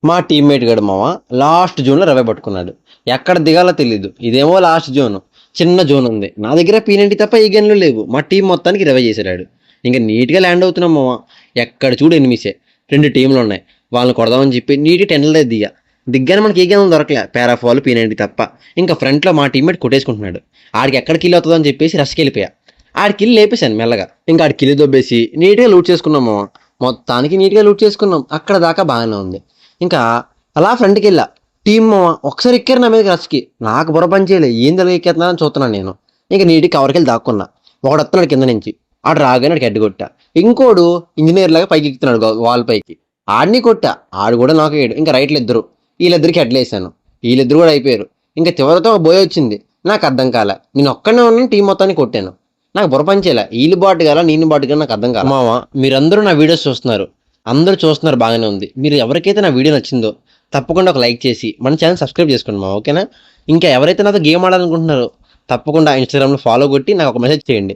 మా టీమ్మేట్ గడు మామ లాస్ట్ జోన్లో రవే పట్టుకున్నాడు. ఎక్కడ దిగాలో తెలీదు. ఇదేమో లాస్ట్ జోన్, చిన్న జోన్ ఉంది. నా దగ్గర పీనెంటి తప్ప ఈ గన్లు లేవు. మా టీం మొత్తానికి రవే చేశాడు. ఇంకా నీట్గా ల్యాండ్ అవుతున్నాం మామ. ఎక్కడ చూడు ఎనిమిసే. 2 టీంలు ఉన్నాయి. వాళ్ళని కొడదామని చెప్పి నీట్గా టెన్లే దిగ్గానే మనకి ఏ గన్ దొరకలే, పారాఫాల్ పీనెంటి తప్ప. ఇంకా ఫ్రంట్లో మా టీమ్మేట్ కొట్టేసుకుంటున్నాడు. ఆడికి ఎక్కడ కిల్ అవుతుందో అని చెప్పేసి రష్కి వెళ్ళిపోయా. ఆడి కిల్ లేపేశాను మెల్లగా. ఇంకా ఆడి కిల్ దొబ్బేసి నీట్గా లూట్ చేసుకున్నాం మామ. మొత్తానికి నీట్గా లూట్ చేసుకున్నాం. అక్కడ దాకా బాగానే ఉంది. ఇంకా అలా ఫ్రంట్కి వెళ్ళా. టీం ఒకసారి ఎక్కారు నా మీద రష్కి. నాకు బుర్ర పని చేయలే, ఏం తెలియ ఎక్కేస్తున్నా అని చూస్తున్నాను నేను. ఇంకా నీటికి కవర్కి వెళ్ళి దాక్కున్నా. ఒకడు వస్తున్నాడు కింద నుంచి. ఆడు రాగానే ఆడికి అడ్డు కొట్టా. ఇంకోడు ఇంజనీర్ లాగా పైకి ఎక్కుతున్నాడు వాల్ పైకి. ఆడిని కొట్టా. ఆడు కూడా నాకు వేయడు. ఇంకా రైట్లు ఇద్దరు, వీళ్ళిద్దరికి అడ్లేసాను. వీళ్ళిద్దరు కూడా అయిపోయారు. ఇంకా చివరితో ఒక బోయ్ వచ్చింది. నాకు అర్థం కాలే. నేను ఒక్కనే ఉన్నాను, టీం మొత్తాన్ని కొట్టాను. నాకు బుర్ర పని చేయలే. వీళ్ళు బాటు గల నేను బాటు గల నాకు అర్థం కాలే. మామ మీరందరూ నా వీడియోస్ చూస్తున్నారు, అందరూ చూస్తున్నారు, బాగానే ఉంది. మీరు ఎవరికైతే నా వీడియో నచ్చిందో తప్పకుండా ఒక లైక్ చేసి మన ఛానల్ సబ్స్క్రైబ్ చేసుకోండి మా, ఓకేనా? ఇంకా ఎవరైతే నాతో గేమ్ ఆడాలనుకుంటున్నారో తప్పకుండా ఇన్స్టాగ్రామ్లో ఫాలో కొట్టి నాకు ఒక మెసేజ్ చేయండి.